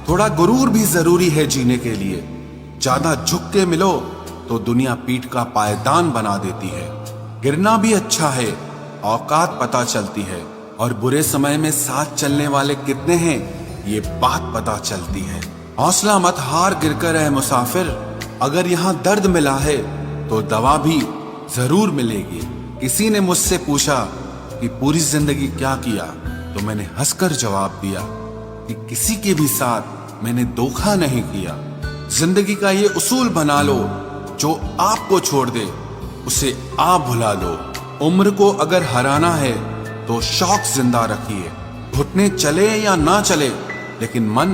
थोड़ा गुरूर भी जरूरी है जीने के लिए। ज्यादा झुक के मिलो तो दुनिया पीठ का पायदान बना देती है। गिरना भी अच्छा है, औकात पता चलती है, और बुरे समय में साथ चलने वाले कितने हैं ये बात पता चलती है। हौसला मत हार गिरकर है मुसाफिर, अगर यहाँ दर्द मिला है तो दवा भी जरूर मिलेगी। किसी ने मुझसे पूछा कि पूरी जिंदगी क्या किया, तो मैंने हंसकर जवाब दिया कि किसी के भी साथ मैंने धोखा नहीं किया। जिंदगी का ये उसूल बना लो, जो आपको छोड़ दे उसे आप भुला दो। उम्र को अगर हराना है तो शौक जिंदा रखिए। घुटने चले या ना चले, लेकिन मन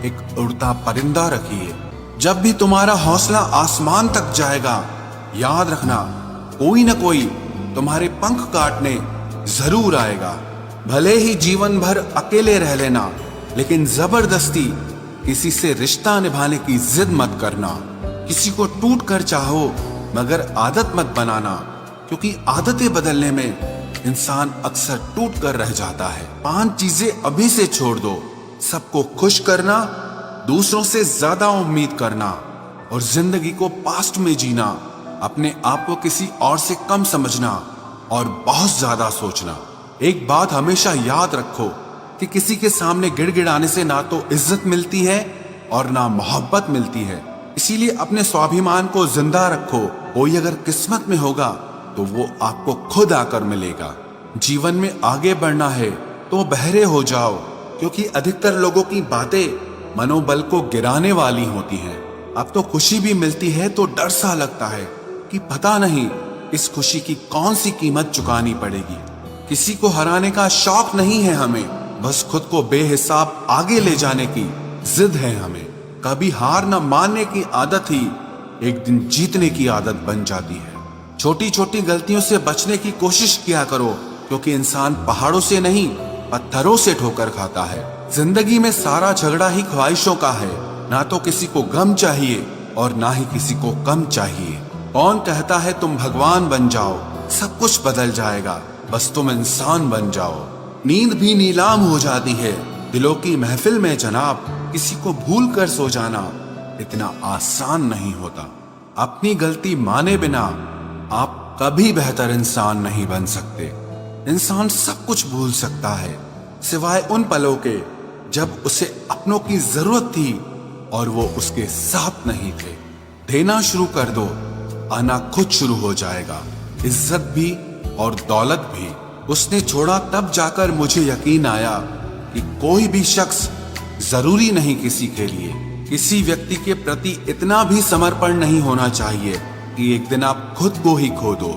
एक उड़ता परिंदा रखिए। जब भी तुम्हारा हौसला आसमान तक जाएगा, याद रखना कोई न कोई तुम्हारे पंख काटने जरूर आएगा। भले ही जीवन भर अकेले रह लेना, लेकिन जबरदस्ती किसी से रिश्ता निभाने की जिद मत करना। किसी को टूट कर चाहो, मगर आदत मत बनाना, क्योंकि आदतें बदलने में इंसान अक्सर टूट कर रह जाता है। 5 चीजें अभी से छोड़ दो। सबको खुश करना, दूसरों से ज्यादा उम्मीद करना, और जिंदगी को पास्ट में जीना। अपने आप को किसी और से कम समझना और बहुत ज्यादा सोचना। एक बात हमेशा याद रखो कि किसी के सामने गिड़गिड़ाने से ना तो इज्जत मिलती है और ना मोहब्बत मिलती है। इसीलिए अपने स्वाभिमान को जिंदा रखो। कोई अगर किस्मत में होगा तो वो आपको खुद आकर मिलेगा। जीवन में आगे बढ़ना है तो बहरे हो जाओ, क्योंकि अधिकतर लोगों की बातें मनोबल को गिराने वाली होती हैं। अब तो खुशी भी मिलती है तो डर सा लगता है कि पता नहीं इस खुशी की कौन सी कीमत चुकानी पड़ेगी। किसी को हराने का शौक नहीं है हमें, बस खुद को बेहिसाब आगे ले जाने की जिद है हमें। कभी हार न मानने की आदत ही एक दिन जीतने की आदत बन जाती है। छोटी छोटी गलतियों से बचने की कोशिश किया करो, क्योंकि इंसान पहाड़ों से नहीं पत्थरों से ठोकर खाता है। जिंदगी में सारा झगड़ा ही ख्वाहिशों का है। ना तो किसी को गम चाहिए और ना ही किसी को कम चाहिए। कौन कहता है तुम भगवान बन जाओ, सब कुछ बदल जाएगा, बस तुम इंसान बन जाओ। नींद भी नीलाम हो जाती है दिलों की महफिल में जनाब। किसी को भूल कर सो जाना इतना आसान नहीं होता। अपनी गलती माने बिना आप कभी बेहतर इंसान नहीं बन सकते। इंसान सब कुछ भूल सकता है, सिवाय उन पलों के जब उसे अपनों की जरूरत थी और वो उसके साथ नहीं थे। देना शुरू कर दो, आना खुद शुरू हो जाएगा। इज्जत भी और दौलत भी उसने छोड़ा, तब जाकर मुझे यकीन आया कि कोई भी शख्स जरूरी नहीं किसी के लिए। किसी व्यक्ति के प्रति इतना भी समर्पण नहीं होना चाहिए कि एक दिन आप खुद को ही खो दो।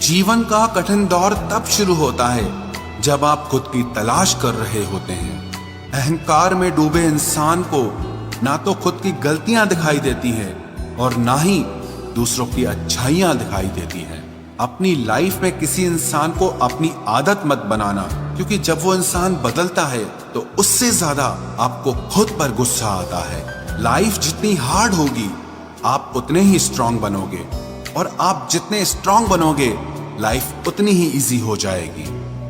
जीवन का कठिन दौर तब शुरू होता है जब आप खुद की तलाश कर रहे होते हैं। अहंकार में डूबे इंसान को ना तो खुद की गलतियां दिखाई देती है और ना ही दूसरों की अच्छाइयां दिखाई देती है। अपनी लाइफ में किसी इंसान को अपनी आदत मत बनाना, क्योंकि जब वो इंसान बदलता है तो उससे ज्यादा आपको खुद पर गुस्सा आता है। लाइफ जितनी हार्ड होगी आप उतने ही स्ट्रांग बनोगे, और आप जितने स्ट्रांग बनोगे लाइफ उतनी ही इजी हो जाएगी।